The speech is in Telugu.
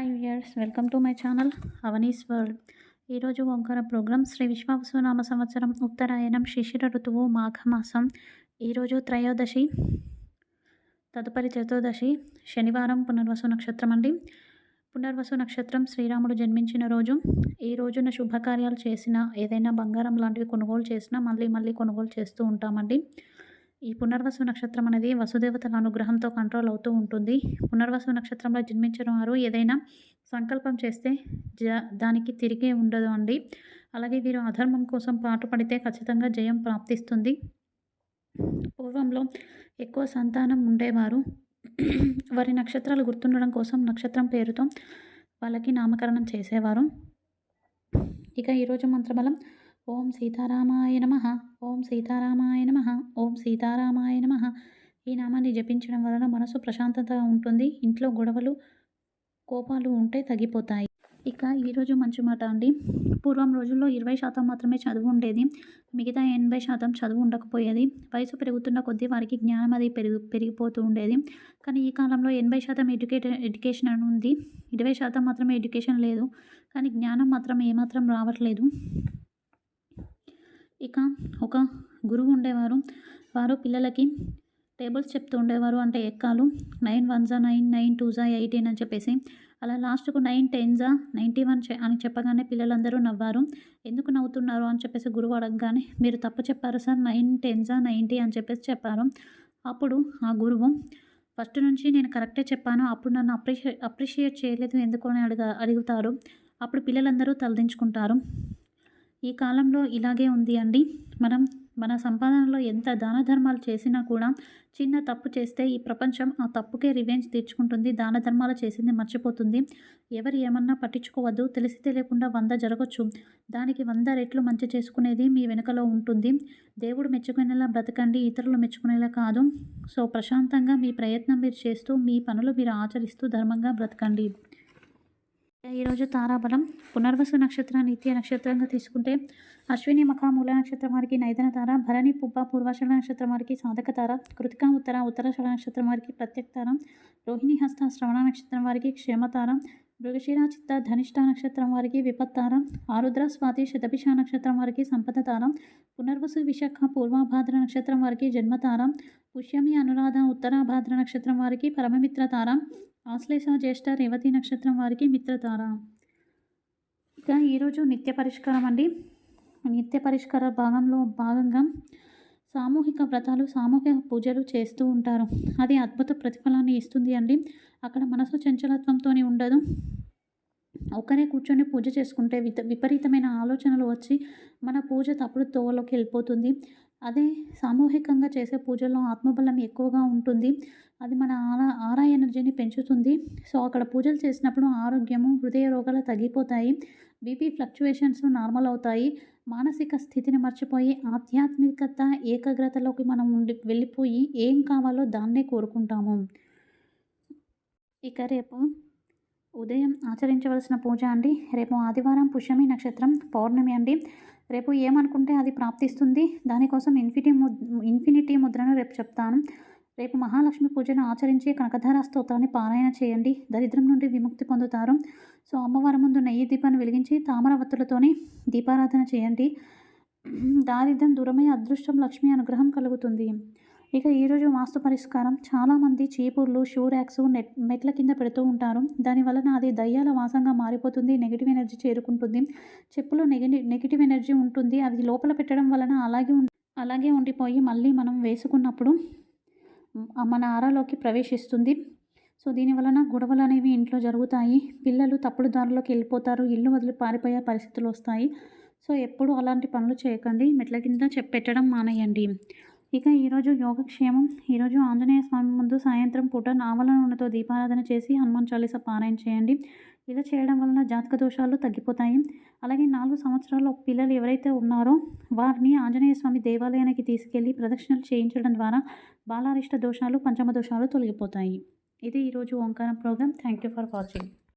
Hi viewers, welcome to my channel Avani's world. ఈరోజు ఓంకార ప్రోగ్రాం శ్రీ విశ్వావసునామ సంవత్సరం ఉత్తరాయణం శిశిర ఋతువు మాఘమాసం. ఈరోజు త్రయోదశి, తదుపరి చతుర్దశి శనివారం పునర్వసు నక్షత్రం అండి. పునర్వసు నక్షత్రం శ్రీరాముడు జన్మించిన రోజు. ఈ రోజున శుభకార్యాలు చేసినా, ఏదైనా బంగారం లాంటివి కొనుగోలు చేసినా మళ్ళీ కొనుగోలు చేస్తూ ఉంటామండి. ఈ పునర్వసు నక్షత్రం అనేది వసుదేవతల అనుగ్రహంతో కంట్రోల్ అవుతూ ఉంటుంది. పునర్వసు నక్షత్రంలో జన్మించిన వారు ఏదైనా సంకల్పం చేస్తే దానికి తిరిగే ఉండదు అండి. అలాగే వీరు అధర్మం కోసం పాటుపడితే ఖచ్చితంగా జయం ప్రాప్తిస్తుంది. పూర్వంలో ఎక్కువ సంతానం ఉండేవారు. వారి నక్షత్రాలు గుర్తుండడం కోసం నక్షత్రం పేరుతో వాళ్ళకి నామకరణం చేసేవారు. ఇక ఈరోజు మంత్రబలం ఓం సీతారామాయ నమః, ఓం సీతారామాయ నమః, ఓం సీతారామాయ నమః. ఈ నామాన్ని జపించడం వలన మనసు ప్రశాంతతగా ఉంటుంది. ఇంట్లో గొడవలు, కోపాలు ఉంటే తగ్గిపోతాయి. ఇక ఈరోజు మంచి మాట అండి. పూర్వం రోజుల్లో 20% మాత్రమే చదువు ఉండేది. మిగతా 80% చదువు ఉండకపోయేది. వయసు పెరుగుతున్న కొద్దీ వారికి జ్ఞానం అది పెరిగిపోతూ ఉండేది. కానీ ఈ కాలంలో 80% ఎడ్యుకేషన్ అని ఉంది. 20% మాత్రమే ఎడ్యుకేషన్ లేదు. కానీ జ్ఞానం మాత్రం ఏమాత్రం రావట్లేదు. ఇక ఒక గురువు ఉండేవారు. వారు పిల్లలకి టేబుల్స్ చెప్తూ ఉండేవారు. అంటే ఎక్కాలు 9 1 9, 9 2 18 అని చెప్పేసి. అలా లాస్ట్కు 9 10 91 అని చెప్పగానే పిల్లలందరూ నవ్వారు. ఎందుకు నవ్వుతున్నారు అని చెప్పేసి గురువు అడగగానే, మీరు తప్పు చెప్పారు సార్, 9 10 90 అని చెప్పేసి చెప్పారు. అప్పుడు ఆ గురువు, ఫస్ట్ నుంచి నేను కరెక్టే చెప్పాను, అప్పుడు నన్ను అప్రిషియేట్ చేయలేదు ఎందుకు అని అడుగుతారు. అప్పుడు పిల్లలందరూ తలదించుకుంటారు. ఈ కాలంలో ఇలాగే ఉంది అండి. మన సంపాదనలో ఎంత దాన ధర్మాలు చేసినా కూడా చిన్న తప్పు చేస్తే ఈ ప్రపంచం ఆ తప్పుకే రివెంజ్ తెచ్చుకుంటుంది. దాన ధర్మాలు చేసింది మర్చిపోతుంది. ఎవరు ఏమన్నా పట్టించుకోవద్దు. తెలిసి తెలియకుండా 100 జరగచ్చు. దానికి 100 రెట్లు మంచి చేసుకునేది మీ వెనుకలో ఉంటుంది. దేవుడు మెచ్చుకునేలా బ్రతకండి, ఇతరులు మెచ్చుకునేలా కాదు. సో ప్రశాంతంగా మీ ప్రయత్నం మీరు చేస్తూ, మీ పనులు మీరు ఆచరిస్తూ ధర్మంగా బ్రతకండి. ఈరోజు తారాబలం పునర్వసు నక్షత్రాన్ని నిత్య నక్షత్రంగా తీసుకుంటే అశ్విని మఖ మూల నక్షత్రం వారికి నైదన తార, భరణి పుబ్బ పూర్వాషాఢ నక్షత్రం వారికి సాధక తార, కృతిక ఉత్తరాషాఢ నక్షత్రం వారికి ప్రత్యక్ తార, రోహిణి హస్త శ్రవణ నక్షత్రం వారికి క్షేమతార, మృగశిర చిత్త ధనిష్ట నక్షత్రం వారికి విపత్తార, ఆరుద్ర స్వాతి శతభిష నక్షత్రం వారికి సంపద తార, పునర్వసు విశాఖ పూర్వభాద్ర నక్షత్రం వారికి జన్మతార, పుష్యమి అనురాధ ఉత్తరాభాద్ర నక్షత్రం వారికి పరమమిత్ర తార, ఆశ్లేష జ్యేష్ఠ రేవతి నక్షత్రం వారికి మిత్రతార. ఇక ఈరోజు నిత్య పరిష్కారం అండి. నిత్య పరిష్కార భాగంగా సామూహిక వ్రతాలు, సామూహిక పూజలు చేస్తూ ఉంటారు. అది అద్భుత ప్రతిఫలాన్ని ఇస్తుంది అండి. అక్కడ మనసు చంచలత్వంతో ఉండదు. ఒక్కరే కూర్చొని పూజ చేసుకుంటే విపరీతమైన ఆలోచనలు వచ్చి మన పూజ తప్పుడు తోవలోకి వెళ్ళిపోతుంది. అదే సామూహికంగా చేసే పూజల్లో ఆత్మబలం ఎక్కువగా ఉంటుంది. అది మన ఆరా ఎనర్జీని పెంచుతుంది. సో అక్కడ పూజలు చేసినప్పుడు ఆరోగ్యము, హృదయ రోగాలు తగ్గిపోతాయి. బీపీ ఫ్లక్చువేషన్స్ నార్మల్ అవుతాయి. మానసిక స్థితిని మర్చిపోయి ఆధ్యాత్మికత, ఏకాగ్రతలోకి మనం వెళ్ళిపోయి ఏం కావాలో దాన్నే కోరుకుంటాము. ఇక రేపు ఉదయం ఆచరించవలసిన పూజ అండి. రేపు ఆదివారం, పుష్యమి నక్షత్రం, పౌర్ణమి అండి. రేపు ఏమనుకుంటే అది ప్రాప్తిస్తుంది. దానికోసం ఇన్ఫినిటీ ముద్రను రేపు చెప్తాను. రేపు మహాలక్ష్మి పూజను ఆచరించి కనకధార స్తోత్రాన్ని పారాయణ చేయండి. దరిద్రం నుండి విముక్తి పొందుతారు. సో అమ్మవారి ముందు నెయ్యి దీపాన్ని వెలిగించి తామరవత్తులతోని దీపారాధన చేయండి. దారిద్ర్యం దూరమై అదృష్టం, లక్ష్మి అనుగ్రహం కలుగుతుంది. ఇక ఈరోజు వాస్తు పరిష్కారం, చాలామంది చీపుర్లు, షూ ర్యాక్స్ మెట్ల కింద పెడుతూ ఉంటారు. దానివలన అది దయ్యాల వాసంగా మారిపోతుంది. నెగిటివ్ ఎనర్జీ చేరుకుంటుంది. చెప్పులో నెగిటివ్ ఎనర్జీ ఉంటుంది. అది లోపల పెట్టడం వలన అలాగే ఉండిపోయి మళ్ళీ మనం వేసుకున్నప్పుడు మన ఆరాలోకి ప్రవేశిస్తుంది. సో దీనివలన గొడవలు అనేవి ఇంట్లో జరుగుతాయి. పిల్లలు తప్పుడు దారిలోకి వెళ్ళిపోతారు. ఇల్లు వదిలి పారిపోయే పరిస్థితులు వస్తాయి. సో ఎప్పుడు అలాంటి పనులు చేయకండి. మెట్ల కింద పెట్టడం మానేయండి. ఇక ఈరోజు యోగక్షేమం. ఈరోజు ఆంజనేయ స్వామి ముందు సాయంత్రం పూట నావల నూనెతో దీపారాధన చేసి హనుమాన్ చాలీసా పారాయణ చేయండి. ఇలా చేయడం వలన జాతక దోషాలు తగ్గిపోతాయి. అలాగే 4 సంవత్సరాల పిల్లలు ఎవరైతే ఉన్నారో వారిని ఆంజనేయ స్వామి దేవాలయానికి తీసుకెళ్లి ప్రదక్షిణలు చేయించడం ద్వారా బాలారిష్ట దోషాలు, పంచమ దోషాలు తొలగిపోతాయి. ఇది ఈరోజు Omkaram programme. Thank you for watching.